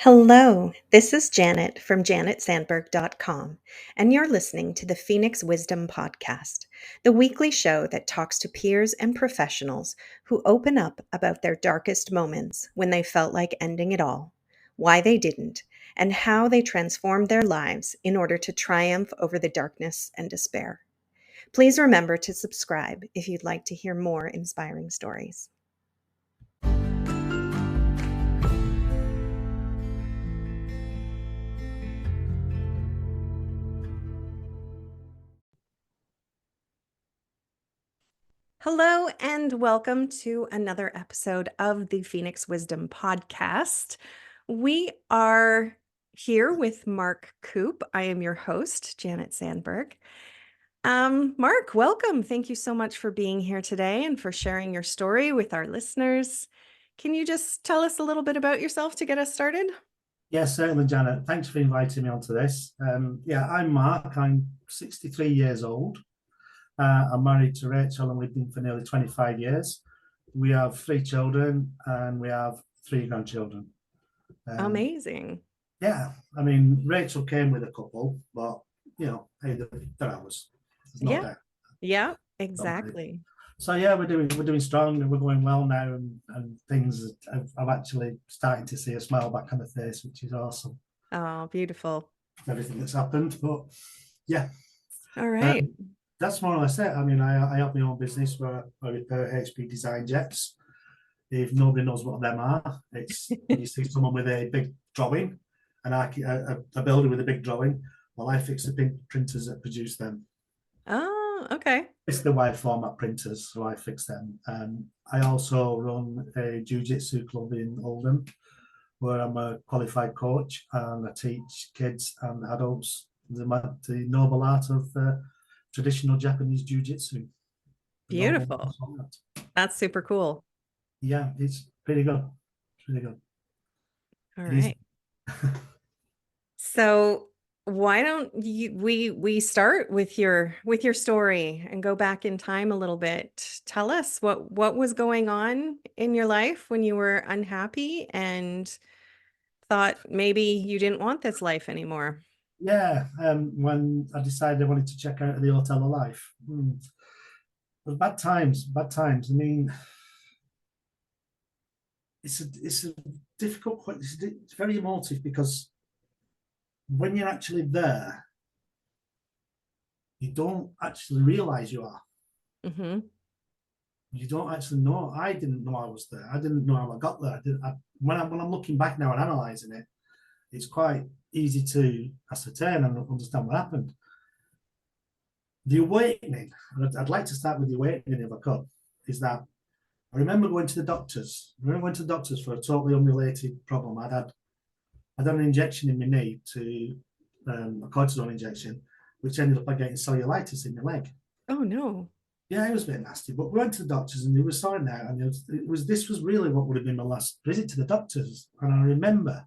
Hello, this is Janet from janetsandberg.com, and you're listening to the Phoenix Wisdom Podcast, the weekly show that talks to peers and professionals who open up about their darkest moments when they felt like ending it all, why they didn't, and how they transformed their lives in order to triumph over the darkness and despair. Please remember to subscribe if you'd like to hear more inspiring stories. Hello, and welcome to another episode of the Phoenix Wisdom Podcast. We are here with Mark Coope. I am your host, Janet Sandberg. Mark, welcome. Thank you so much for being here today and for sharing your story with our listeners. Can you just tell us a little bit about yourself to get us started? Yes, certainly, Janet. Thanks for inviting me onto this. I'm Mark. I'm 63 years old. I'm married to Rachel and we've been for nearly 25 years. We have 3 children and we have 3 grandchildren. Amazing. Yeah, I mean, Rachel came with a couple, but, hey, they're ours. There's no doubt. Yeah, exactly. So yeah, we're doing strong and we're going well now, and things I've actually starting to see a smile back on the face, which is awesome. Oh, beautiful. Everything that's happened, but yeah. All right. That's more or less it. I mean, I have my own business where I repair HP design jets. If nobody knows what them are, it's when you see someone with a big drawing, a builder with a big drawing. Well, I fix the big printers that produce them. Oh, okay. It's the wide format printers, so I fix them. I also run a jiu-jitsu club in Oldham, where I'm a qualified coach and I teach kids and adults the noble art of traditional Japanese jiu-jitsu. Beautiful. That's super cool. Yeah, it's pretty good. It's pretty good. All right. So why don't we start with your story and go back in time a little bit. Tell us what was going on in your life when you were unhappy and thought maybe you didn't want this life anymore. Yeah, when I decided I wanted to check out of the hotel of life. But bad times. I mean, it's a difficult question. It's very emotive because when you're actually there, you don't actually realize you are. Mm-hmm. You don't actually know. I didn't know I was there. I didn't know how I got there. When I'm looking back now and analysing it, it's quite easy to ascertain and understand what happened. The awakening, I'd like to start with the awakening if I could, is that I remember going to the doctors. I remember going to the doctors for a totally unrelated problem. I'd had an injection in my knee, a cortisone injection, which ended up by getting cellulitis in my leg. Oh no. Yeah, it was a bit nasty, but we went to the doctors and they were sorting out, and this was really what would have been my last visit to the doctors. And I remember,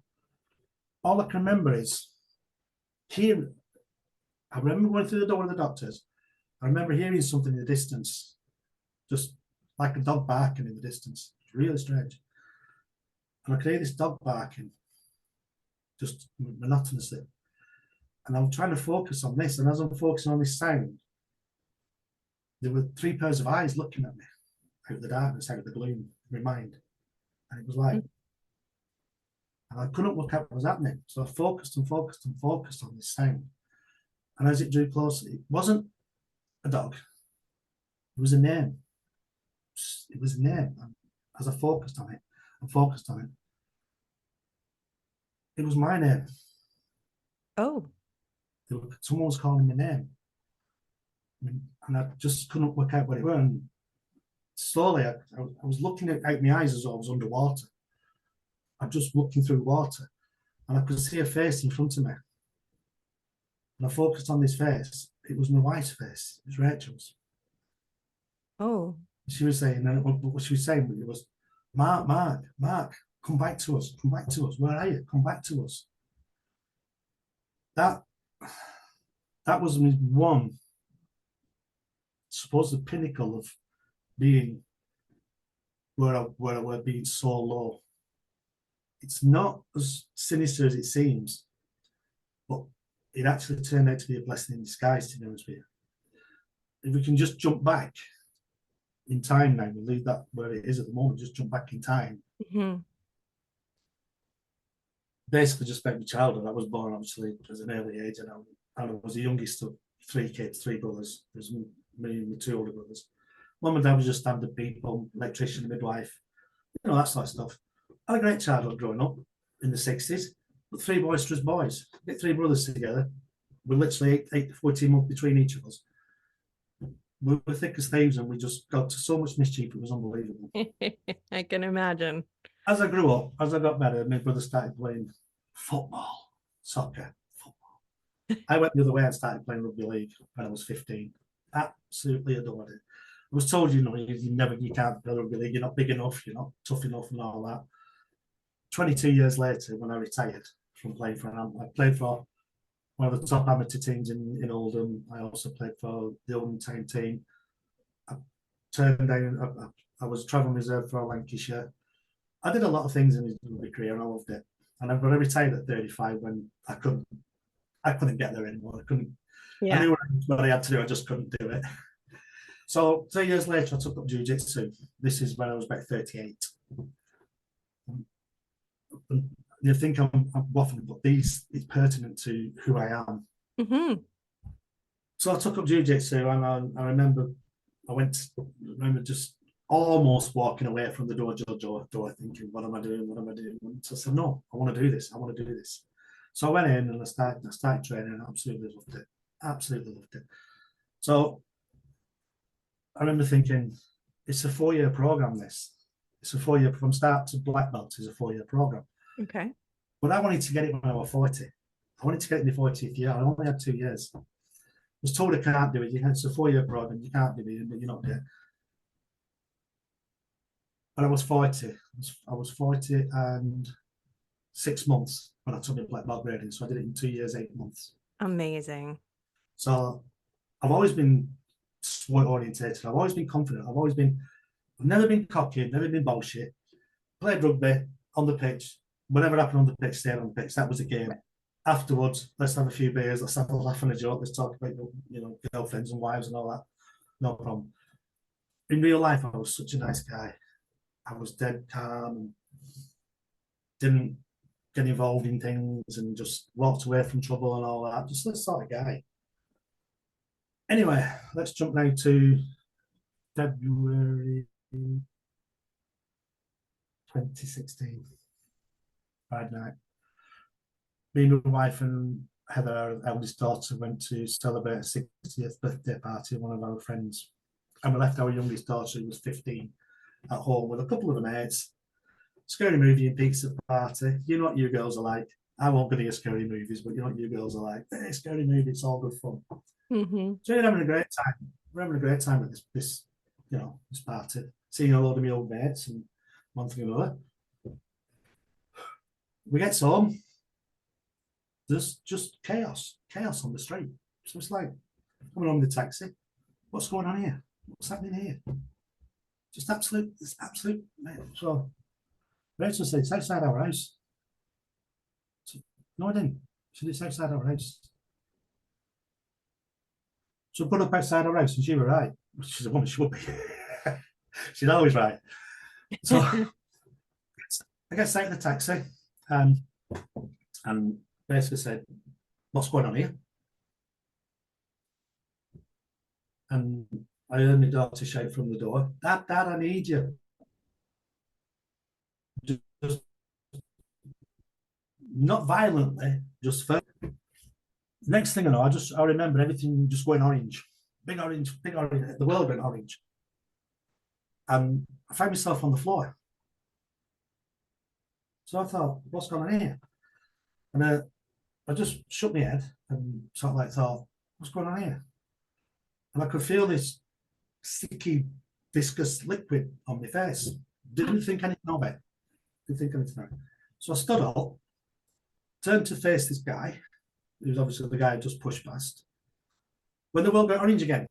all I can remember is hearing. I remember going through the door of the doctors. I remember hearing something in the distance, just like a dog barking in the distance. It's really strange. And I could hear this dog barking, just monotonously. And I'm trying to focus on this, and as I'm focusing on this sound, there were 3 pairs of eyes looking at me out of the darkness, out of the gloom in my mind. And it was like, and I couldn't work out what was happening. So I focused and focused and focused on this sound. And as it drew closer, it wasn't a dog. It was a name. It was a name. And as I focused on it and focused on it, it was my name. Oh. Someone was calling my name. And I just couldn't work out what it was. And slowly, I was looking out my eyes as though I was underwater. I'm just looking through water. And I could see a face in front of me. And I focused on this face. It was my wife's face. It was Rachel's. Oh. She was saying, what she was saying, it was, Mark, come back to us. Come back to us. Where are you? Come back to us. That was one, suppose, the pinnacle of being where I were being so low. it's not as sinister as it seems, but it actually turned out to be a blessing in disguise, to be honest with you. If we can just jump back in time now, we'll leave that where it is at the moment, just jump back in time. Mm-hmm. Basically, just about my childhood. I was born, obviously, at an early age, and I was the youngest of 3 kids, 3 brothers. There's me and my 2 older brothers. Mum and dad was just standard people, electrician, midwife, that sort of stuff. I had a great childhood growing up in the 60s, but 3 boisterous boys. Get 3 brothers together. We're literally 8 to 14 months between each of us. We were thick as thieves, and we just got to so much mischief, it was unbelievable. I can imagine. As I grew up, as I got better, my brother started playing football, soccer, football. I went the other way and started playing rugby league when I was 15. Absolutely adored it. I was told, you can't play rugby league, you're not big enough, you're not tough enough, and all that. 22 years later, when I retired from playing for I played for one of the top amateur teams in Oldham. I also played for the Oldham Town team. I turned down, I was travelling reserve for Lancashire. I did a lot of things in my career, and I loved it. And I've got to retire at 35 when I couldn't get there anymore. I couldn't. Yeah. I knew what I had to do. I just couldn't do it. So 3 years later, I took up jiu-jitsu. This is when I was about 38. And you think I'm waffling, but it's pertinent to who I am. Mm-hmm. So I took up jiu-jitsu, and I remember just almost walking away from the door thinking, what am I doing? So I said, no, I want to do this. So I went in and I started training, and absolutely loved it. So I remember thinking, it's a 4-year program, this. It's a 4-year, from start to black belt is a 4-year program. Okay. But I wanted to get it when I was 40. I wanted to get it in the 40th year. I only had 2 years. I was told I can't do it. It's a 4-year program. You can't do it, but you're not there. And I was 40. I was 40 and 6 months when I took my black belt grading. So I did it in 2 years, 8 months. Amazing. So I've always been sport orientated. I've always been confident. I've never been cocky, never been bullshit. Played rugby on the pitch. Whatever happened on the pitch, stayed on the pitch. That was the game. Afterwards, let's have a few beers. Let's have a laugh and a joke. Let's talk about girlfriends and wives and all that. No problem. In real life, I was such a nice guy. I was dead calm and didn't get involved in things and just walked away from trouble and all that. Just this sort of guy. Anyway, let's jump now to February 2016. Friday night. Me and my wife and Heather, our eldest daughter, went to celebrate a 60th birthday party of one of our friends. And we left our youngest daughter, who was 15, at home with a couple of her mates. Scary movie and pizza party. You know what you girls are like. I won't go to your scary movies, but you know what you girls are like. Hey, scary movie, it's all good fun. Mm-hmm. So we're having a great time. We're having a great time at this party. Seeing a load of my old mates and one thing and another. We get home. There's just chaos on the street. So it's like, coming on the taxi. What's going on here? What's happening here? It's absolute. So Rachel said, it's outside our house. So, no, I didn't. She said, it's outside our house. So put up outside our house, and she was right. She's a woman, she would be. She's always right. So I get out of the taxi and basically said, what's going on here? And I heard my daughter shout from the door, Dad, I need you. Just not violently, just first. Next thing I know, I remember everything just going orange. Big orange, the world went orange. And I found myself on the floor. So I thought, what's going on here? And I just shook my head and sort of like thought, what's going on here? And I could feel this sticky, viscous liquid on my face. Didn't think anything of it. So I stood up, turned to face this guy, who was obviously the guy I just pushed past. When the world went orange again.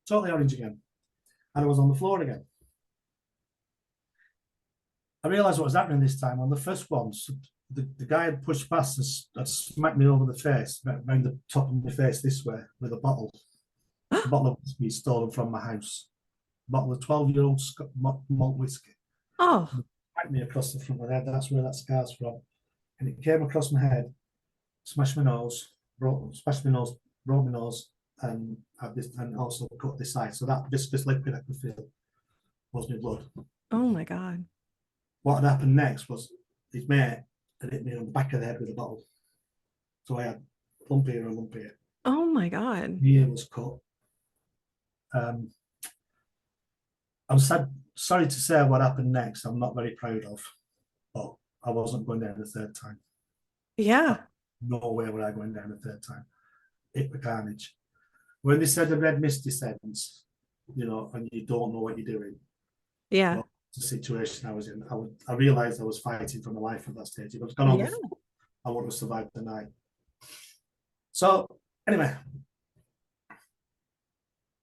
Totally orange again. And I was on the floor again. I realised what was happening this time. On the first one, so the guy had pushed past and had smacked me over the face, around the top of my face this way with a bottle of whiskey stolen from my house. A bottle of 12-year-old malt whiskey. Oh, Smacked me across the front of the head. That's where that scar's from. And it came across my head, smashed my nose, broke my nose, and also cut this side. So that viscous liquid I could feel was my blood. oh my God. What had happened next was his mate had hit me on the back of the head with a bottle. So I had a lump here, a lump here. Oh my God. My ear was cut. I'm sorry to say what happened next. I'm not very proud of, but I wasn't going down the third time. Yeah. No way were I going down the third time. It was carnage. When they said the red mist descends, and you don't know what you're doing. Yeah. Well, the situation I was in, I realised I was fighting for my life at that stage. If I'd gone on, I wouldn't have survived the night. So anyway,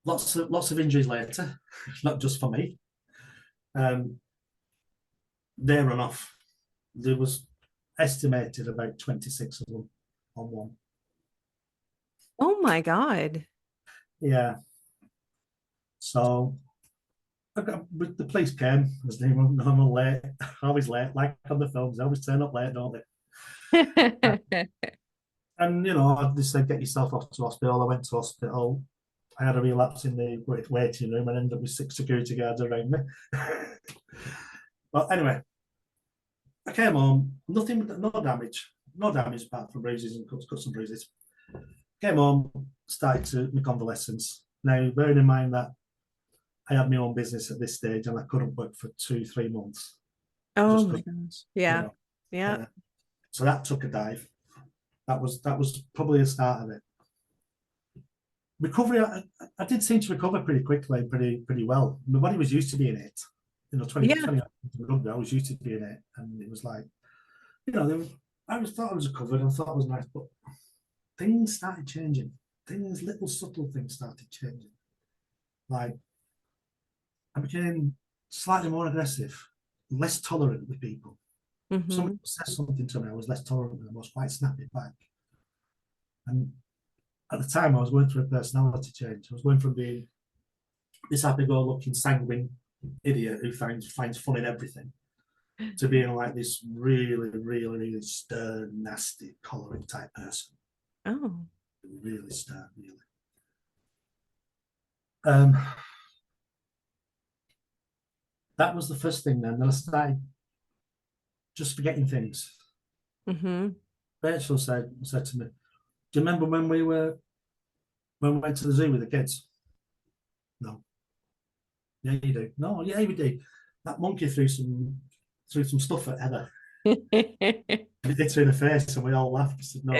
lots of injuries later, not just for me. They run off. There was estimated about 26 of them on one. Oh my God. Yeah. So the police came as they were normal late, always late, like on the films. They always turn up late, don't they? And they said, get yourself off to hospital. I went to hospital. I had a relapse in the waiting room and ended up with 6 security guards around me. But anyway, I came home, no damage apart from bruises and cuts and bruises. Came home, started my convalescence. Now, bearing in mind that I had my own business at this stage and I couldn't work for 2-3 months. Oh my gosh. Yeah. Yeah. So that took a dive. That was probably the start of it. Recovery, I did seem to recover pretty quickly, pretty well. My body was used to being it. 20 rugby, I was used to being it, and it was like, I thought I was recovered and thought it was nice, but things started changing. Little subtle things started changing. Like, I became slightly more aggressive, less tolerant with people. Someone said something to me, I was less tolerant with them. I was quite snappy back. And at the time, I was going through a personality change. I was going from being this happy-go-lucky, sanguine idiot who finds fun in everything to being like this really, really, really stern, nasty, choleric type person. Oh. Really stern, really. That was the first thing then. Then I started just forgetting things. Rachel said to me, do you remember when we went to the zoo with the kids? No. Yeah, you do. No, yeah, we do. That monkey threw some stuff at Heather. It hit her in the face and we all laughed. I said, no,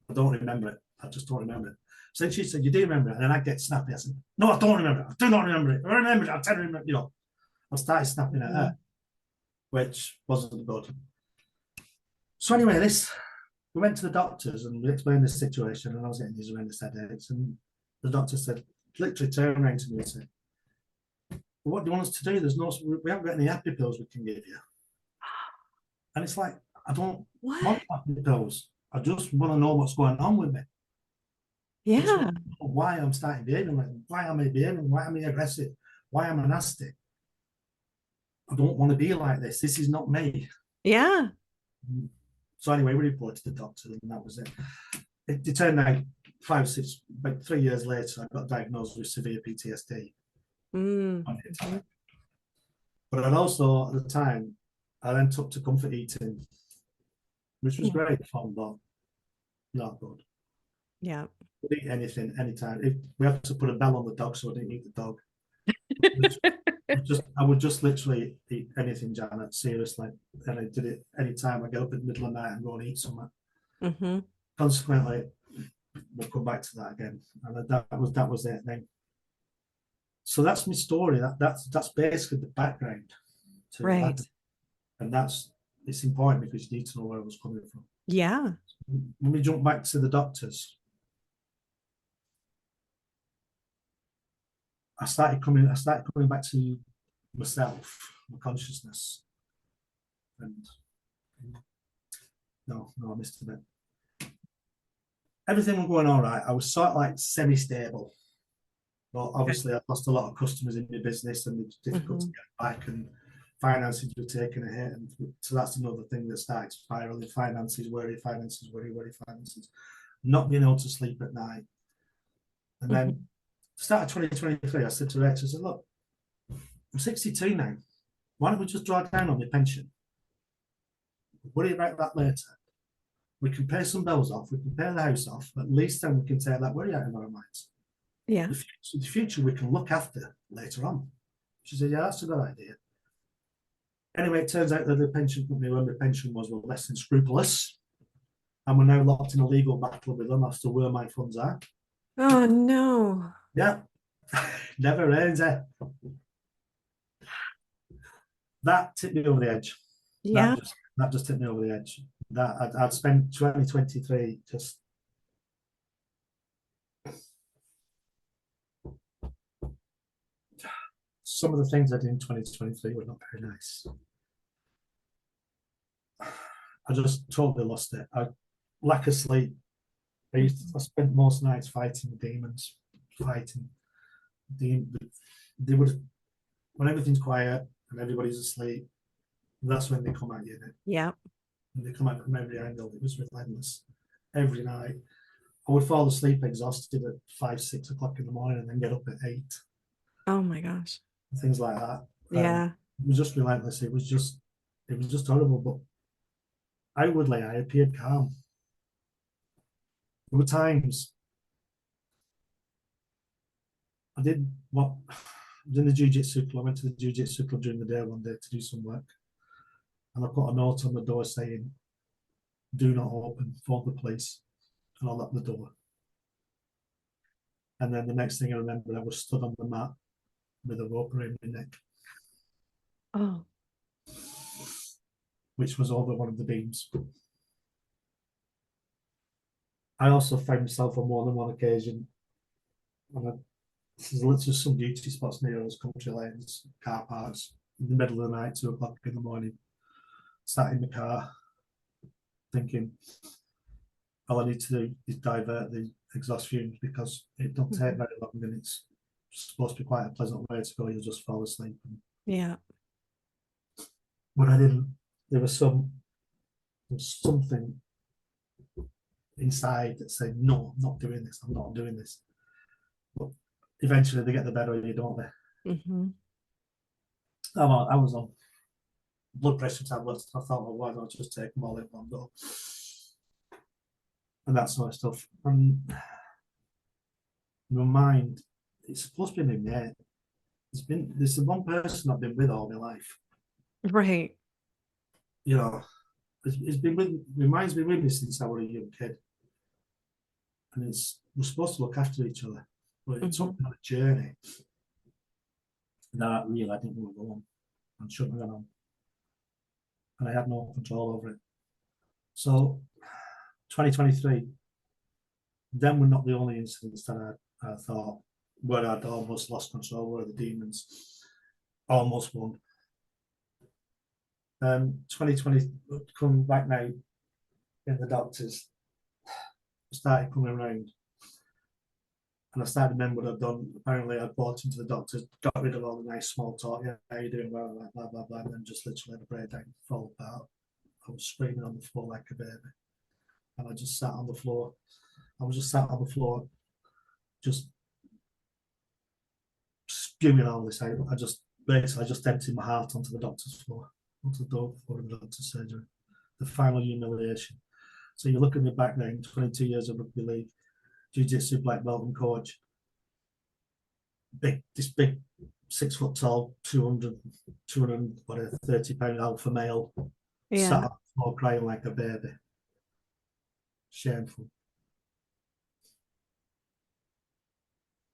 I don't remember it. I just don't remember it. So she said, you do remember it? And then I get snappy. I said, no, I don't remember it. I do not remember it. I remember it. I'll tell you, I started snapping at her, which wasn't good. So anyway, we went to the doctors and we explained the situation, and I was getting these horrendous headaches, and the doctor said, literally turned around to me and said, what do you want us to do? We haven't got any happy pills we can give you. And it's like, I don't want happy pills. I just want to know what's going on with me. Yeah. Why I'm starting behaving like, why am I behaving? Why am I aggressive? Why am I nasty? I don't want to be like this. This is not me. Yeah. So anyway, we reported to the doctor, and that was it. It turned out about 3 years later, I got diagnosed with severe PTSD. But I'd also, at the time, I then took to comfort eating, which was great fun, but not good. Yeah. I'd eat anything, anytime. We had to put a bell on the dog, so I didn't eat the dog. I would just literally eat anything, Janet, seriously. And I did it anytime I get up in the middle of the night and go and eat something. Consequently, we'll come back to that again. And that was it then. So that's my story. That's basically the background to right. that. And it's important because you need to know where I was coming from. Yeah. When we jump back to the doctors, I started coming back to myself, my consciousness. And no, I missed a bit. Everything was going all right. I was sort of like semi-stable. But obviously, I lost a lot of customers in my business, and it's difficult to get back, and finances were taking a hit. And so that's another thing that started spiraling. Finances, worry, finances. Not being able to sleep at night. And then, start of 2023, I said to Rachel, I said, look, I'm 62 now. Why don't we just draw down on my pension? We'll worry about that later. We can pay some bills off. We can pay the house off. At least then we can take that worry out of our minds. Yeah. The future we can look after later on. She said, yeah, that's a good idea. Anyway, it turns out that the pension company, when the pension was, were less than scrupulous. And we're now locked in a legal battle with them as to where my funds are. Oh, no. Yeah. Never ends, eh? That tipped me over the edge. Yeah. That just tipped me over the edge. That I'd spent 2023 just some of the things I did in 2023 were not very nice. I just totally lost it. Lack of sleep. I spent most nights fighting demons, they would, when everything's quiet and everybody's asleep, that's when they come at you. Yeah. And they come at from every angle. It was relentless. Every night, I would fall asleep exhausted at 5, 6 o'clock in the morning, and then get up at 8. Oh my gosh. Things like that. Yeah. It was just relentless. It was just horrible. But outwardly, I appeared calm. There were times I did what I was in the jiu-jitsu club. I went to the jiu-jitsu club during the day one day to do some work, and I put a note on the door saying, "Do not open, phone the police," and I locked the door. And then the next thing I remember, I was stood on the mat with a rope around my neck. Oh. Which was over one of the beams. I also found myself on more than one occasion, and there's literally some beauty spots near us, country lanes, car parks, in the middle of the night, 2 o'clock in the morning, sat in the car, thinking, all I need to do is divert the exhaust fumes, because it don't take very long, and it's supposed to be quite a pleasant way to go. You'll just fall asleep. Yeah. When I didn't, there was something inside that said, no, I'm not doing this. I'm not doing this. But eventually they get the better of you, don't they? I was on blood pressure tablets. I thought, well, why don't I just take them all in one go? And that sort of stuff. And my mind, it's supposed to be my mate. There's the one person I've been with all my life. Right. You know, it's been with, my mind's been with me since I was a young kid. And we're supposed to look after each other. But it took me on a journey that really I didn't want to go on and shouldn't have gone on. And I had no control over it. So 2023, them were not the only incidents that I thought where I'd almost lost control, where the demons almost won. 2020, come back now in the doctors, started coming around. And I started to remember what I'd done. Apparently, I'd walked into the doctors, got rid of all the nice small talk. Yeah, how you doing? Well, like, blah, blah, blah. And then just literally had a breakdown, fall apart. I was screaming on the floor like a baby. And I just sat on the floor. I was just sat on the floor, just spewing all this out. I just emptied my heart onto the doctor's floor, onto the door floor of the doctor's surgery. The final humiliation. So you look at my background, 22 years of rugby league, jiu-jitsu black belt and coach. This big 6 foot tall, 230 pound alpha male, sat on the floor crying like a baby. Shameful.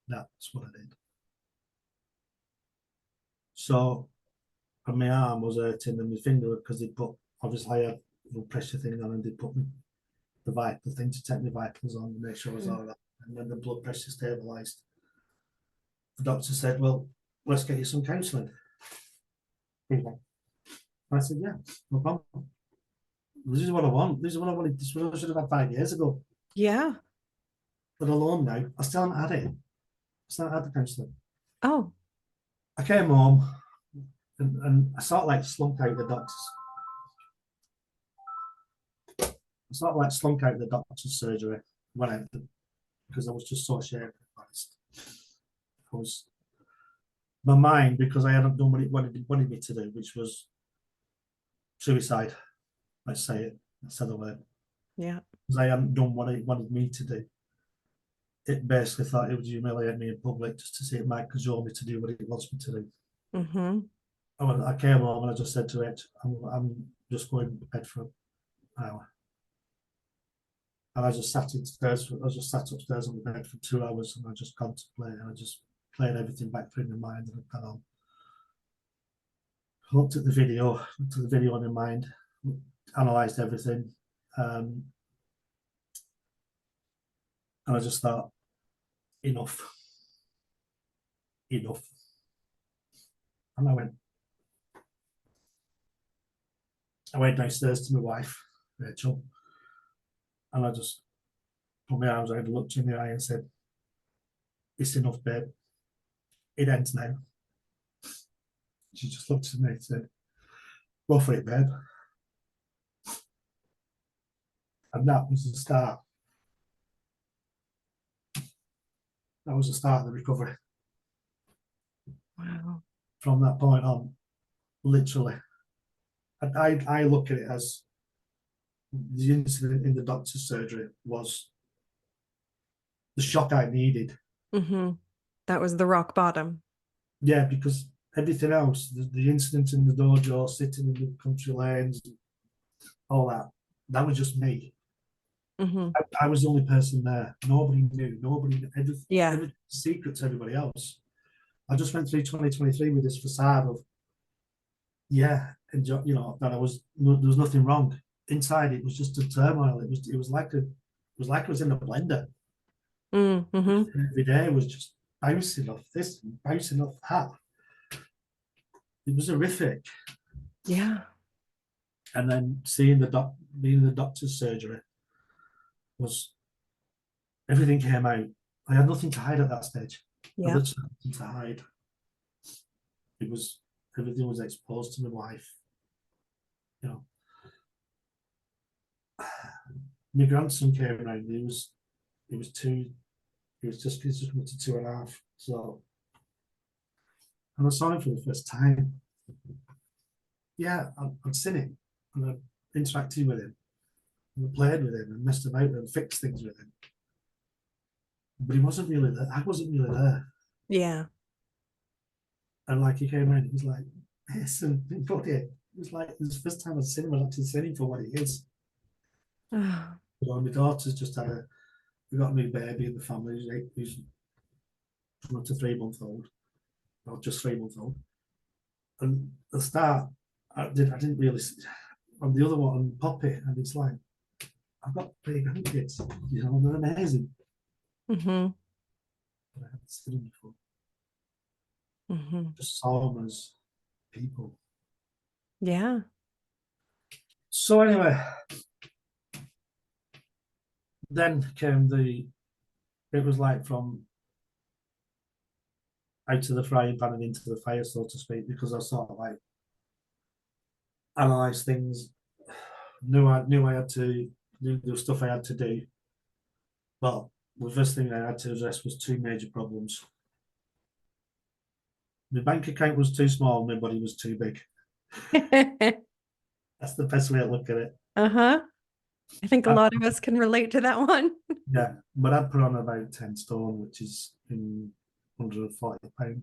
That's what I did. So, and my arm was hurting and my finger, because they put, obviously I had a pressure thing on, and they put the thing to take my vitals on to make sure I was all right. And when the blood pressure stabilised, the doctor said, well, let's get you some counselling. I said, yeah, no problem. This is what I want. This is what I wanted. This is what I should have had 5 years ago. Yeah. But alone now, I still haven't had it. I still haven't had the counsellor. Oh. I came home and I sort of like slunk out the doctor's. I sort of like slunk out the doctor's surgery when I because I was just so ashamed. Honest. I was my mind because I hadn't done what it wanted me to do, which was suicide. Let's say it. Let's say the word. Yeah. Because I hadn't done what it wanted me to do. It basically thought it would humiliate me in public just to see it might cajole me to do what it wants me to do. Mm-hmm. I came home and I just said to it, I'm just going to bed for an hour. And I just sat upstairs. I just sat upstairs on the bed for 2 hours, and I just contemplated. And I just played everything back through my mind, and I looked at the video in my mind, analysed everything, and I just thought, enough. And I went downstairs to my wife, Rachel, and I just put my arms around her, looked in the eye, and said, "It's enough, babe. It ends now." She just looked at me and said, "Go for it, babe." And that was the start. That was the start of the recovery. Wow. From that point on, literally, I look at it as the incident in the doctor's surgery was the shock I needed. Mm-hmm. That was the rock bottom. Yeah, because everything else, the incident in the dojo, sitting in the country lanes, all that was just me. Mm-hmm. I was the only person there. Nobody knew. Yeah. Every secret to everybody else. I just went through 2023 with this facade of, yeah, and that there was nothing wrong. Inside, it was just a turmoil. It was like I was in a blender. Mm-hmm. Every day was just bouncing off this, and bouncing off that. It was horrific. Yeah. And then being in the doctor's surgery was everything came out. I had nothing to hide at that stage. I Yeah. literally had nothing to hide. It was everything was exposed to my wife. You know, my grandson came around. He was two. He's just coming to 2.5. So, and I saw him for the first time. Yeah, I'd seen him and I'd interacted with him and I played with him and messed about and fixed things with him. But he wasn't really there. I wasn't really there. Yeah. And like he came around, he was like, "Listen, buddy." It was like it was the first time I'd seen him. I'd actually seen him for what he is. My daughter's just we got a new baby in the family. He's coming up to 3 months old, or just 3 months old. And at the start, I didn't really. On the other one, Poppy, and it's like, I've got 3 grandkids, they're amazing. Mm-hmm. But I haven't seen them before. Mm-hmm. Just saw them as people. Yeah. So anyway, then came it was like from out of the frying pan and into the fire, so to speak, because I sort of like analysed things, knew I had to do the stuff I had to do. But the first thing I had to address was 2 major problems. My bank account was too small, my body was too big. That's the best way to look at it. Uh-huh. I think a lot of us can relate to that one. Yeah, but I'd put on about 10 stone, which is in £140.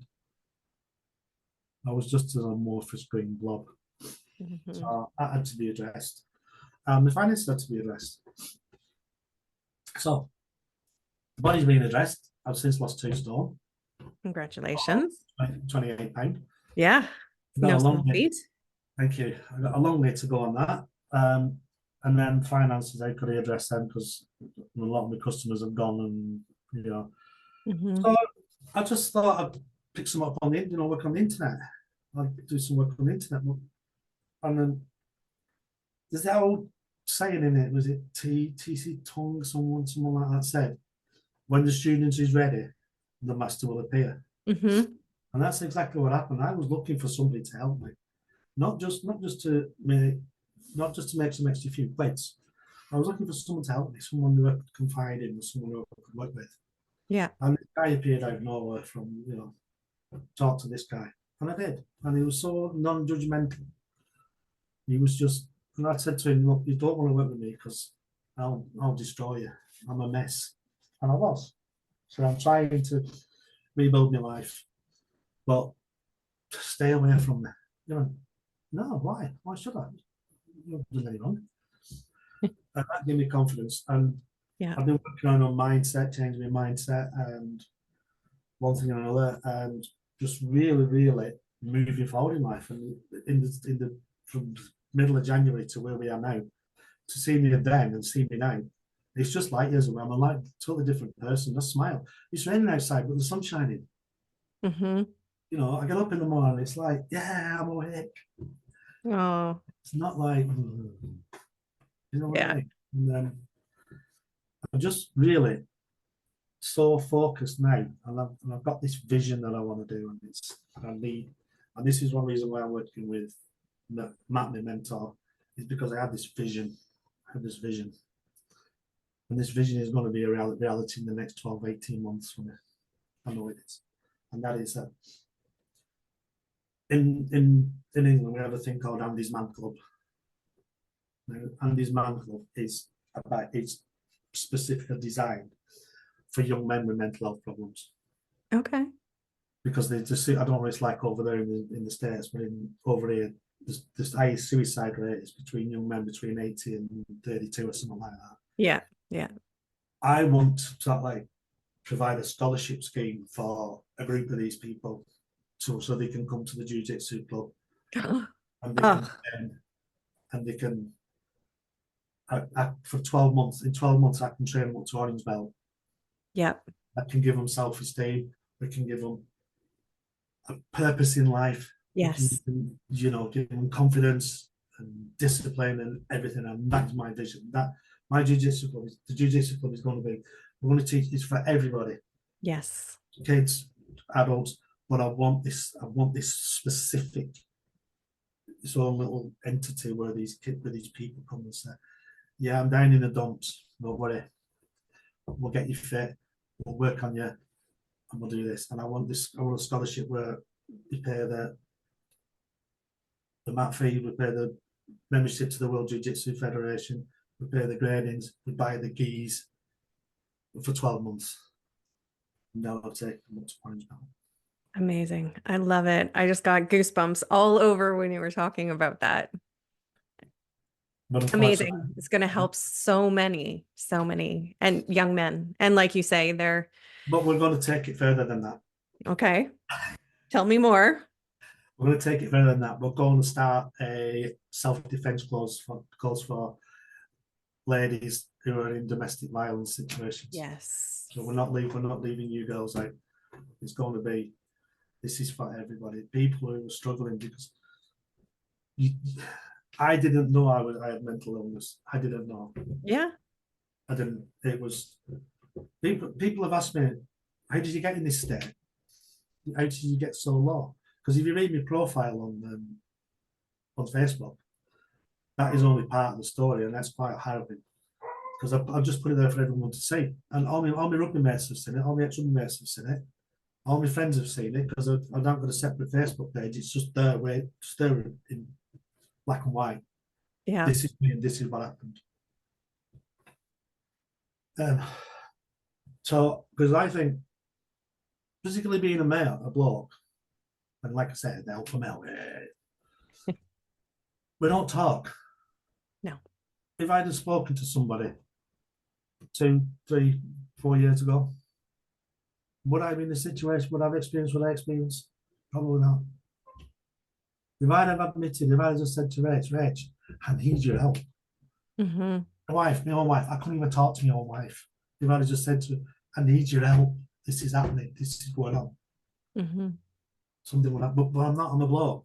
I was just an amorphous green blob. Mm-hmm. So that had to be addressed. The finances had to be addressed. So the body's been addressed. I've since lost 2 stone. Congratulations. £28. Yeah. No small feat. Thank you. I got a long way to go on that. And then finances, how could I address them? Because a lot of my customers have gone and, Mm-hmm. So I just thought I'd pick some up on the, work on the internet. I'd do some work on the internet. And then there's that old saying in it, was it T.C. Tongue, someone like that said, when the student is ready, the master will appear. Mm-hmm. And that's exactly what happened. I was looking for somebody to help me, not just to make some extra few quids. I was looking for someone to help me, someone who I could confide in, someone who I could work with. Yeah. And this guy appeared out of nowhere from, talk to this guy. And I did. And he was so non-judgmental. He was just, and I said to him, look, you don't want to work with me because I'll destroy you. I'm a mess. And I was. So I'm trying to rebuild my life. But stay away from me. No, why? Why should I? You haven't done anything wrong. And that gave me confidence. And Yeah. I've been working on mindset, changing my mindset, and one thing and another, and just really, really moving forward in life. And in the from middle of January to where we are now, to see me then and see me now, it's just light years away. I'm a totally different person. I smile. It's raining outside, but the sun's shining. Mm-hmm. I get up in the morning. It's like, yeah, I'm awake. Oh. It's not like, what I mean? And I'm just really so focused now, and I've got this vision that I want to do, and this is one reason why I'm working with Matt, my mentor, is because I have this vision. And this vision is going to be a reality in the next 12, 18 months for me. I know it is, and that is that. In England, we have a thing called Andy's Man Club. Now, Andy's Man Club is it's specifically designed for young men with mental health problems. Okay. Because they just see, I don't know what it's like over there in the States, but over here, the highest suicide rate is between young men between 80 and 32 or something like that. Yeah. Yeah. I want to provide a scholarship scheme for a group of these people so they can come to the jiu-jitsu club and they can for 12 months. In 12 months, I can train them up to orange belt. Yeah. I can give them self-esteem. We can give them a purpose in life. Yes. Give them confidence and discipline and everything. And that's my vision. That my jiu-jitsu club is going to be. We're going to teach this for everybody. Yes. Kids, adults, but I want this specific, this own little entity where these people come and say, yeah, I'm down in the dumps. Don't worry. We'll get you fit. We'll work on you, and we'll do this. And I want a scholarship where we pay the mat fee, we pay the membership to the World Jiu-Jitsu Federation, we pay the gradings, we buy the gis for 12 months. And now I'll take them up to orange belt. Amazing. I love it. I just got goosebumps all over when you were talking about that. Amazing. It's going to help so many, and young men. And like you say, But we're going to take it further than that. Okay. Tell me more. We're going to take it further than that. We're going to start a self-defense course for ladies who are in domestic violence situations. Yes. So we're not leaving you girls out. It's going to be, this is for everybody. People who are struggling because I didn't know I had mental illness. I didn't know. Yeah. I didn't. It was people have asked me, how did you get in this state? How did you get so low? Because if you read my profile on Facebook, that is only part of the story, and that's quite harrowing. Because I've just put it there for everyone to see, and all my rugby mates have seen it, all my ex-rugby mates have seen it, all my friends have seen it. Because I've not got a separate Facebook page; it's just there, in black and white. Yeah. This is me, and this is what happened. So, because I think, particularly being a male, a bloke, and like I said, the alpha male, we don't talk. No. If I'd have spoken to somebody 2, 3, 4 years ago, would I be in the situation? Would I have experienced what I experienced? Probably not. If I'd have admitted, if I'd have just said to Rach, I need your help. Mm-hmm. My own wife, I couldn't even talk to my own wife. If I'd have just said to her, I need your help. This is happening. This is going on. Mm-hmm. Something would happen. But I'm not. I'm a bloke.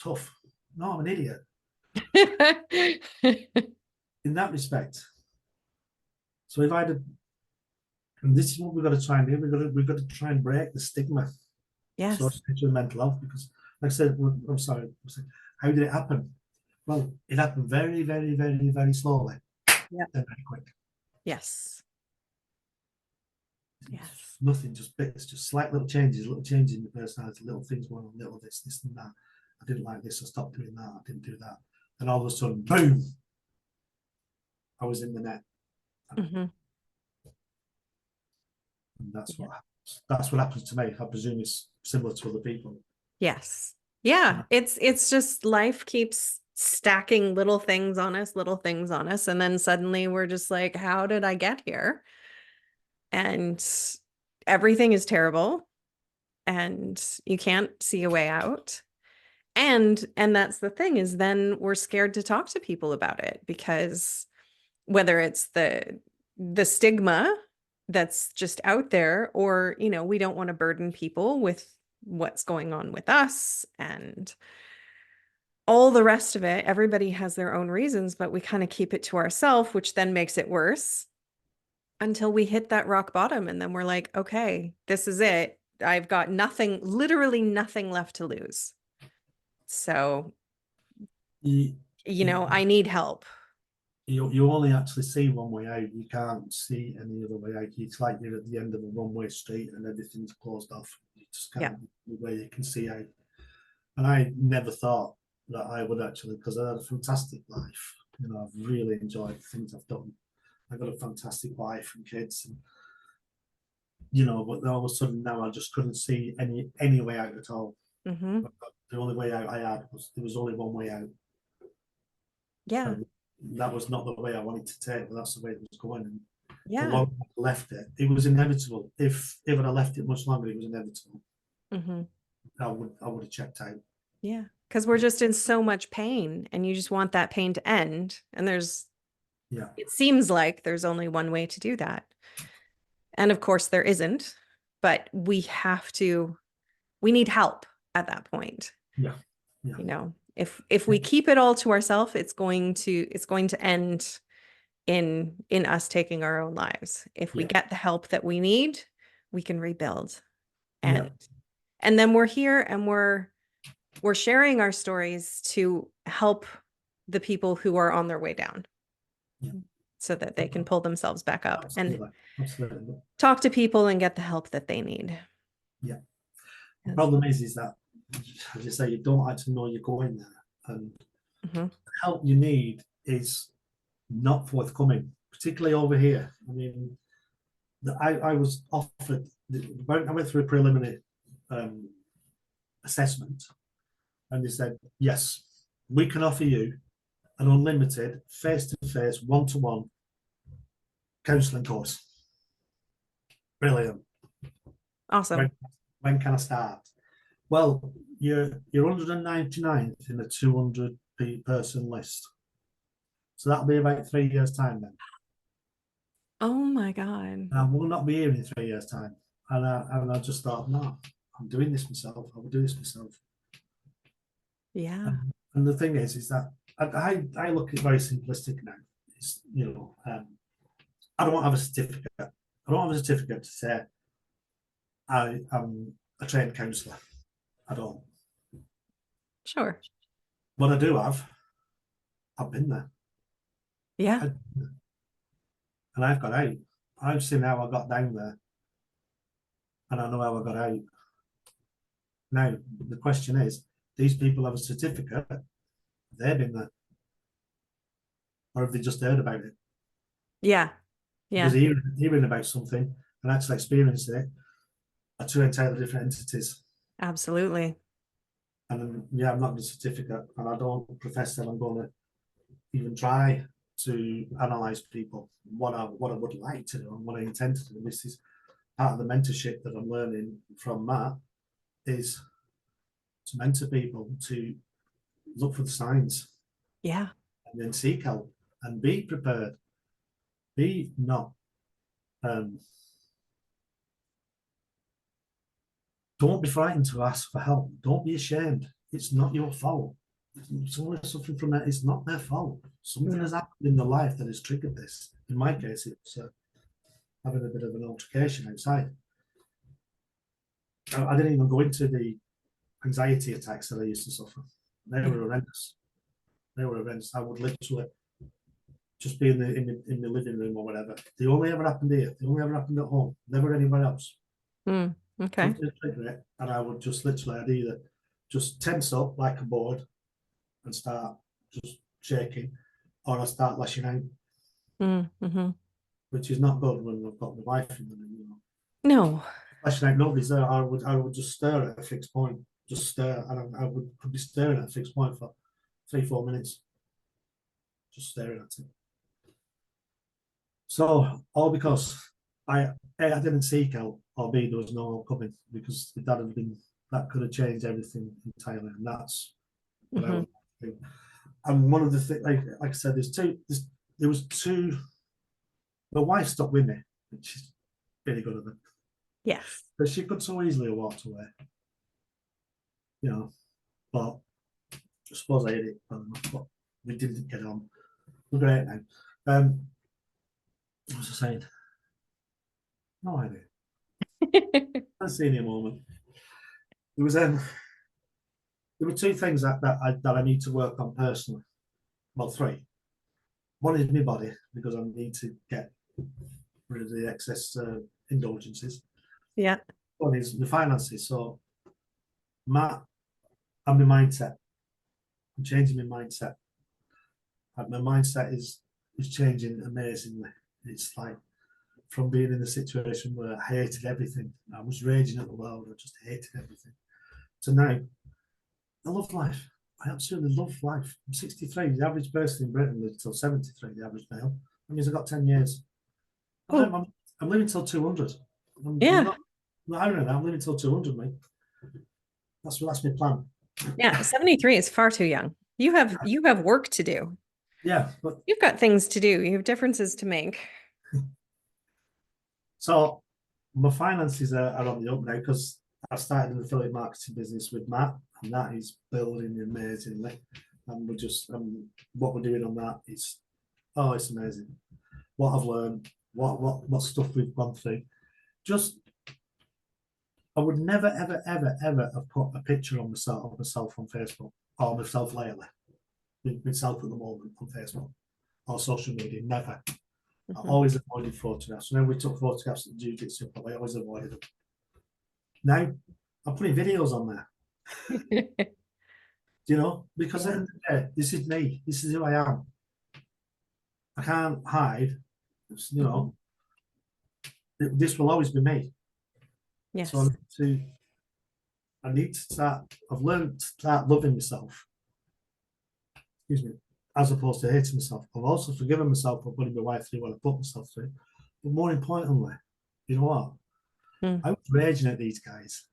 Tough. No, I'm an idiot. in that respect. So if I'd have, and this is what we've got to try and do, we've got to try and break the stigma Yes. associated with mental health, because like I said, I'm sorry, how did it happen? Well, it happened very, very, very, very slowly Yeah. and very quick. Yes. Yes. Nothing, just bits, just slight little changes in the personality, little things going on, little this and that. I didn't like this, I stopped doing that, I didn't do that. And all of a sudden, boom, I was in the net. Mm-hmm. And that's Yeah. what happens. That's what happens to me. I presume it's similar to other people. Yes. Yeah. It's just life keeps stacking little things on us. And then suddenly we're just like, how did I get here? And everything is terrible and you can't see a way out. And that's the thing, is then we're scared to talk to people about it, because whether it's the stigma that's just out there, or we don't want to burden people with what's going on with us and all the rest of it. Everybody has their own reasons, but we kind of keep it to ourselves, which then makes it worse until we hit that rock bottom, and then we're like, okay, this is it. I've got nothing, literally nothing left to lose. So You, I need help. you only actually see one way out. You can't see any other way out. It's like you're at the end of a one-way street and everything's closed off. You just Yeah. can't where you can see out. And I never thought that I would actually, because I had a fantastic life. I've really enjoyed the things I've done. I've got a fantastic wife and kids, and but all of a sudden now I just couldn't see any way out at all. Mm-hmm. The only way out I had was, there was only one way out, Yeah. and that was not the way I wanted to take, but that's the way it was going. And the Yeah. longer I left it, it was inevitable. If I left it much longer, it was inevitable. Mm-hmm. I would have checked out. Yeah. Because we're just in so much pain and you just want that pain to end. And Yeah, it seems like there's only one way to do that. And of course there isn't, but we need help at that point. yeah, yeah, If we keep it all to ourselves, it's going to end in us taking our own lives. If we yeah, get the help that we need, we can rebuild. yeah, And then we're here and we're sharing our stories to help the people who are on their way down, yeah. so that they can pull themselves back up and Absolutely, absolutely. talk to people and get the help that they need. Yeah. The Yes. problem is that, as you say, you don't actually know you're going there, and Mm-hmm. the help you need is not forthcoming, particularly over here. I mean, I was offered. I went through a preliminary um, assessment, and they said, yes, we can offer you an unlimited, face-to-face, one-to-one counselling course. Brilliant. Awesome. When can I start? Well, you're 199th in a 200 person list. So that'll be about 3 years' time then. Oh my God. And I will not be here in 3 years' time. And I just thought, no, I'm doing this myself. I will do this myself. Yeah. And the thing is that I look at it very simplistic now. It's, I don't have a certificate. I don't have a certificate to say I am a trained counsellor. I don't. Sure. What I do have, I've been there. Yeah. And I've got out. I've seen how I got down there, and I know how I got out. Now, the question is, these people have a certificate, they've been there, or have they just heard about it? Yeah. Because Yeah. hearing about something and actually experiencing it are two entirely different entities. Absolutely. And yeah, I'm not the certificate, and I don't profess that I'm going to even try to analyze people. What I would like to do and what I intend to do, this is part of the mentorship that I'm learning from Matt, is to mentor people to look for the signs Yeah. and then seek help and be prepared. Be not. Don't be frightened to ask for help. Don't be ashamed. It's not your fault. someone is suffering from that, it's not their fault. Something has happened in their life that has triggered this. In my case, it's having a bit of an altercation outside. I didn't even go into the anxiety attacks that I used to suffer. They were horrendous. They were horrendous. I would literally just be in the living room or whatever. They only ever happened here. They only ever happened at home. Never anywhere else. Okay. Something to trigger it, and I would just literally, I'd either just tense up like a board and start just shaking, or I start lashing out, which is not good when I've got my wife in the room. You know, No. lashing out, nobody's there. I would just stare at a fixed point, just stare, and I would be staring at a fixed point for 3-4 minutes, just staring at it. So all because I didn't seek help, or B, there was no help coming, because that could have changed everything entirely, and that's what I would do. And one of the things, like I said, there was two. My wife stuck with me, which is really good of her. Yes. But she could so easily have walked away, you know. But I suppose I hit it, but we didn't get on. We're great now. What was I saying? No idea. I'll see in a moment. There was there were two things that I need to work on personally. Well, three. One is my body, because I need to get rid of the excess indulgences. Yeah. One is the finances. So Matt and my mindset. I'm changing my mindset. And my mindset is changing amazingly. It's like from being in a situation where I hated everything. I was raging at the world. I just hated everything. So now I love life. I absolutely love life. I'm 63. The average person in Britain lives till 73, the average male. That means I've got 10 years. I'm living till 200. I'm not irony that. I'm living till 200, mate. That's my plan. Yeah. 73 is far too young. You have work to do. Yeah, but You've got things to do. You have differences to make. so my finances are on the up now, because I started an affiliate marketing business with Matt, and that is building amazingly. And what we're doing on that is, it's amazing. What I've learned, what stuff we've gone through. Just, I would never, ever, ever, ever have put a picture of myself on Facebook, or myself lately, myself at the moment on Facebook or social media. Never. I always avoided photographs. When we took photographs at the jiu-jitsu club, I always avoided them. Now I'm putting videos on there. You know, because at the end of the day, this is me. This is who I am. I can't hide. You know, this will always be me. Yes. So I need to start. I've learned to start loving myself. Excuse me, as opposed to hating myself. I've also forgiven myself for putting my wife through what I put myself through. But more importantly, you know what? I was raging at these guys,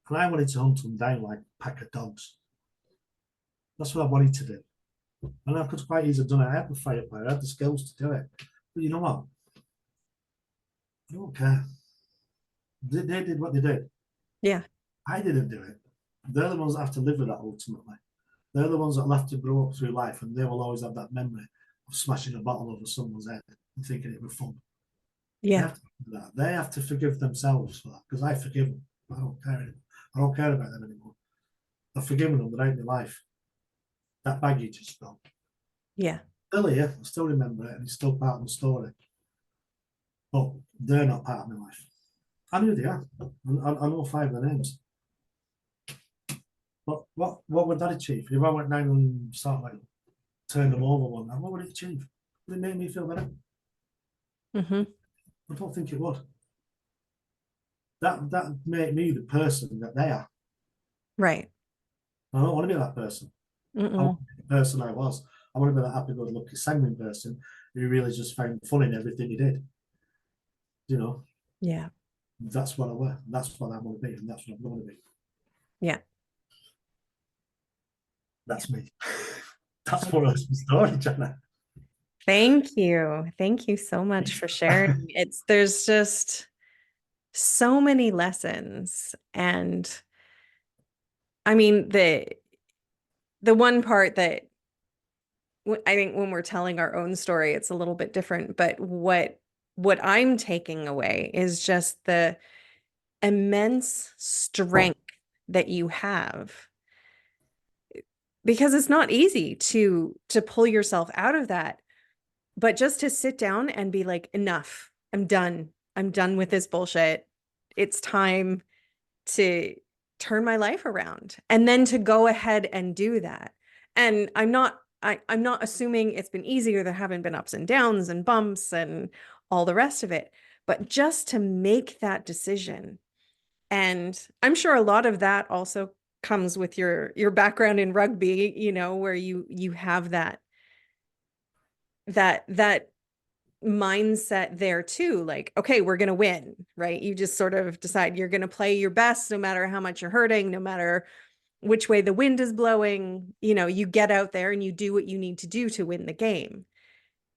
and I wanted to hunt them down like a pack of dogs. That's what I wanted to do. And I could quite easily have done it. I had the firepower, I had the skills to do it. But you know what? I don't care. They did what they did. Yeah. I didn't do it. They're the ones that have to live with that ultimately. They're the ones that will have to grow up through life, and they will always have that memory of smashing a bottle over someone's head and thinking it was fun. They Yeah. have to do that. They have to forgive themselves for that, because I forgive them. I don't care anymore. I don't care about them anymore. I've forgiven them. They're out in my life. That baggage is gone. Yeah. Still here. I still remember it, and it's still part of the story. But they're not part of my life. I knew they are. I know 5 of their names. But what would that achieve? If I went down and sort of like turned them over one night, what would it achieve? Would it make me feel better? I don't think it would. That made me the person that they are. Right. I don't want to be that person. I want to be the person I was. I want to be that happy-go-lucky, sanguine person who really just found fun in everything he did. You know? Yeah. That's what I were. That's what I want to be, and that's what I'm going to be. Yeah. That's me. That's more or less the story, Jenna. Thank you. Thank you so much for sharing. There's just so many lessons. And I mean, the one part that I think when we're telling our own story, it's a little bit different, but what I'm taking away is just the immense strength that you have, because it's not easy to pull yourself out of that, but just to sit down and be like, enough. I'm done. I'm done with this bullshit. It's time to turn my life around, and then to go ahead and do that. And I'm not assuming it's been easier. There haven't been ups and downs and bumps and all the rest of it, but just to make that decision. And I'm sure a lot of that also comes with your background in rugby, where you have that mindset there too, like, okay, we're going to win, right? You just sort of decide you're going to play your best no matter how much you're hurting, no matter which way the wind is blowing. You get out there and you do what you need to do to win the game.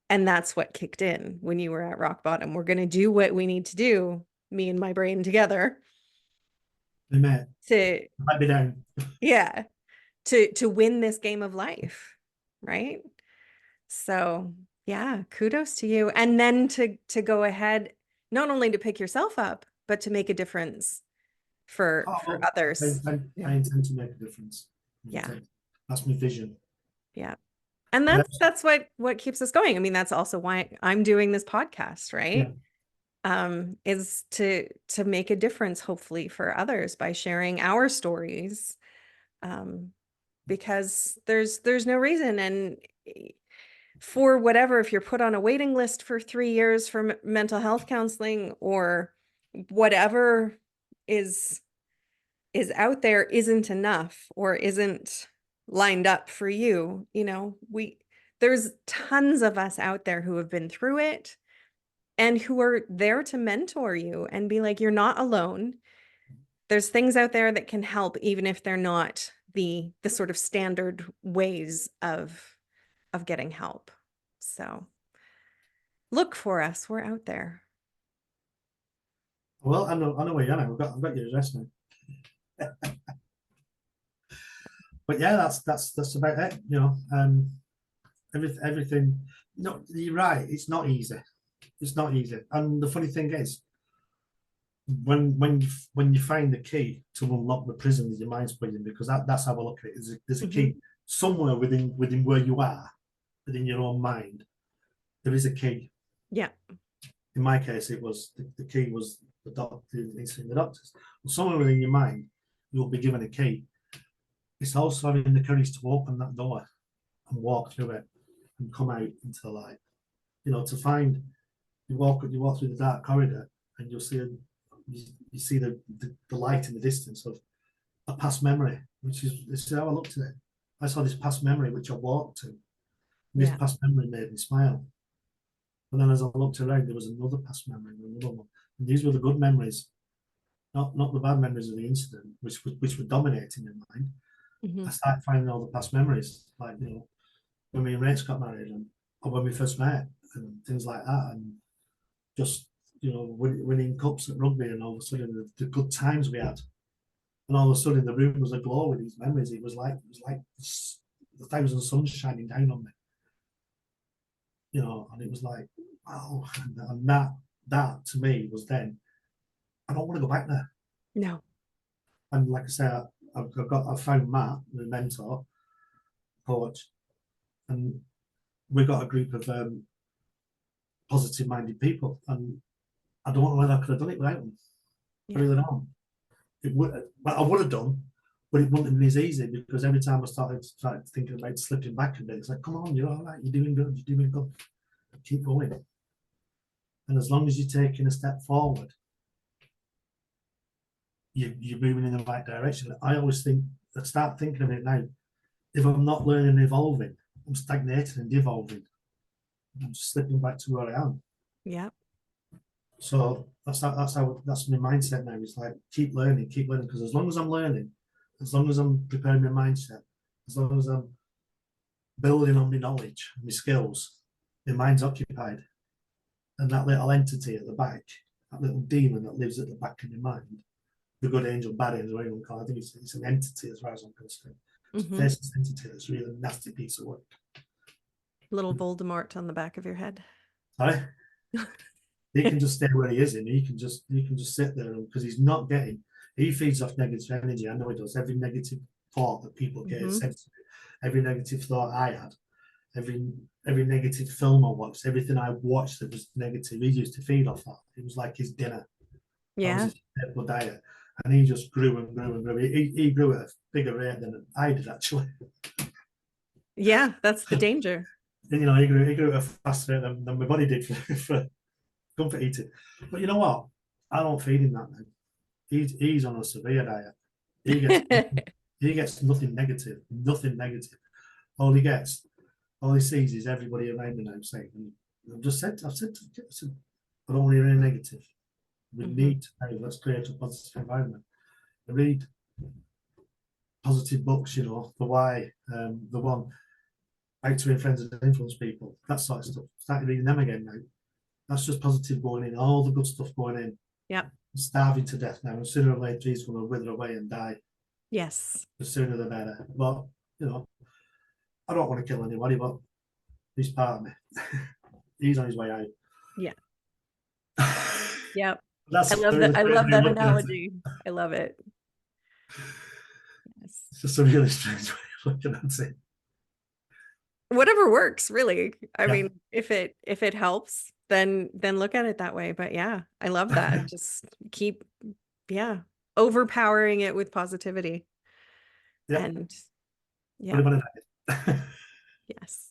And that's what kicked in when you were at rock bottom. We're going to do what we need to do, me and my brain together, We met. to Might be down. yeah, to win this game of life, right? So yeah, kudos to you. And then to go ahead, not only to pick yourself up, but to make a difference for Oh, others. I intend to make a difference. Yeah. That's my vision. Yeah. And And that's what keeps us going. I mean, that's also why I'm doing this podcast, yeah, right? Is to make a difference, hopefully, for others by sharing our stories. Because there's no reason. And for whatever, if you're put on a waiting list for 3 years for mental health counseling, or whatever is out there isn't enough or isn't lined up for you, there's tons of us out there who have been through it and who are there to mentor you and be like, you're not alone. There's things out there that can help, even if they're not the sort of standard ways of getting help. So look for us. We're out there. well, I know where you're at. I've got your address now. But yeah, that's about it. Everything. No, you're right. It's not easy. It's not easy. And the funny thing is, when you find the key to unlock the prison that your mind's put in, because that's how I look at it. There's a key somewhere within where you are, within your own mind. There is a key. Yeah. In my case, it was the key was the doctor, the doctors. Well, somewhere within your mind, you'll be given a key. It's also having the courage to open that door and walk through it and come out into the light. To find you walk through the dark corridor and you see the light in the distance of a past memory, which is this is how I looked at it. I saw this past memory which I walked to. And this past memory made me smile. And then as I looked around, there was another past memory, another one. And these were the good memories, not the bad memories of the incident, which were dominating in mind. I started finding all the past memories, like when me and Rach got married, or when we first met, and things like that, and just winning cups at rugby, and all of a sudden the good times we had, and all of a sudden the room was aglow with these memories. It was like the thousand suns shining down on me, and it was like wow, and that to me was then. I don't want to go back there. No. And like I say, I've found Matt, my mentor, coach, and we've got a group of positive-minded people, and I don't know whether I could have done it without them. I really don't. I would have done, but it wouldn't have been as easy, because every time I started thinking about slipping back a bit, it's like, come on, you're all right, you're doing good, keep going. And as long as you're taking a step forward, you're moving in the right direction. I always start thinking of it now. If I'm not learning and evolving, I'm stagnating and devolving. I'm just slipping back to where I am. Yeah. So that's my mindset now. It's like keep learning, because as long as I'm learning, as long as I'm preparing my mindset, as long as I'm building on my knowledge, my skills, my mind's occupied. And that little entity at the back, that little demon that lives at the back of your mind, the good angel, bad angel, anyone call it, I think it's an entity as far as I'm concerned. Face entity, that's a really nasty piece of work. Little Voldemort on the back of your head. Sorry? He can just stay where he is, and he can just sit there because he's not getting. He feeds off negative energy. I know he does. Every negative thought that people get sensitive, every negative thought I had, every negative film I watched, everything I watched that was negative, he used to feed off that. It was like his dinner. That was his staple diet, and he just grew and grew and grew. He grew at a bigger rate than I did, actually. Yeah, that's the danger. And, he grew at a faster rate than my body did for comfort eating. But you know what? I don't feed him that now. He's on a severe diet. He gets nothing negative. Nothing negative. All he sees is everybody around me now saying, I've said to him, I don't want to hear any negative. We need to know, let's create a positive environment. I read positive books, the why, the one, Back to Being Friends and Influence People, that sort of stuff. Started reading them again now. That's just positive going in, all the good stuff going in. Yeah. Starving to death now, and sooner or later he's going to wither away and die. Yes. The sooner the better. But, I don't want to kill anybody, but he's part of me. He's on his way out. Yeah. Yep. I love that. I love that analogy. I love it. Yes. It's just a really strange way of looking at it. Whatever works, really. I mean, if it helps, then look at it that way. But yeah, I love that. Just keep, overpowering it with positivity. Yeah. And Put him on a diet. Yes.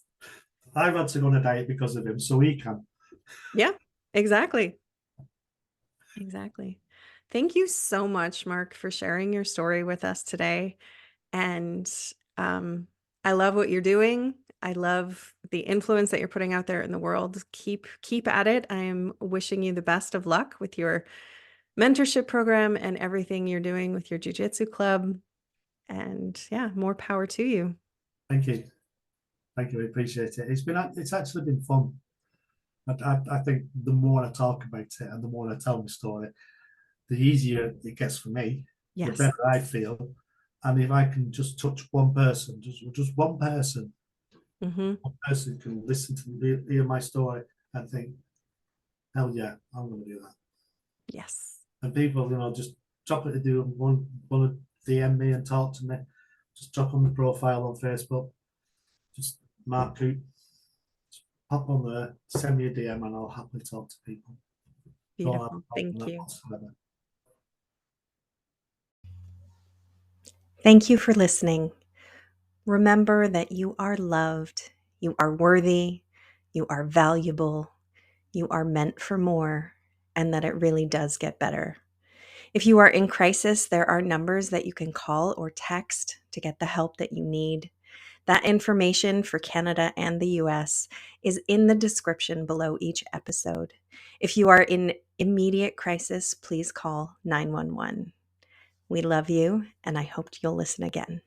I've had to go on a diet because of him, so he can. Yeah, exactly. Exactly. Thank you so much, Mark, for sharing your story with us today. And I love what you're doing. I love the influence that you're putting out there in the world. Keep at it. I'm wishing you the best of luck with your mentorship program and everything you're doing with your jiu-jitsu club. And more power to you. Thank you. Thank you. I appreciate it. It's actually been fun. I think the more I talk about it and the more I tell my story, the easier it gets for me. Yes. The better I feel. And if I can just touch one person, just one person, one person can listen to hear my story and think, hell yeah, I'm going to do that. Yes. And people, just drop it to do one to DM me and talk to me. Just drop on the profile on Facebook. Just Mark Coope. Pop on there, send me a DM, and I'll happily talk to people. Beautiful. Thank you. Whatsoever. Thank you for listening. Remember that you are loved, you are worthy, you are valuable, you are meant for more, and that it really does get better. If you are in crisis, there are numbers that you can call or text to get the help that you need. That information for Canada and the US is in the description below each episode. If you are in immediate crisis, please call 911. We love you, and I hope you'll listen again.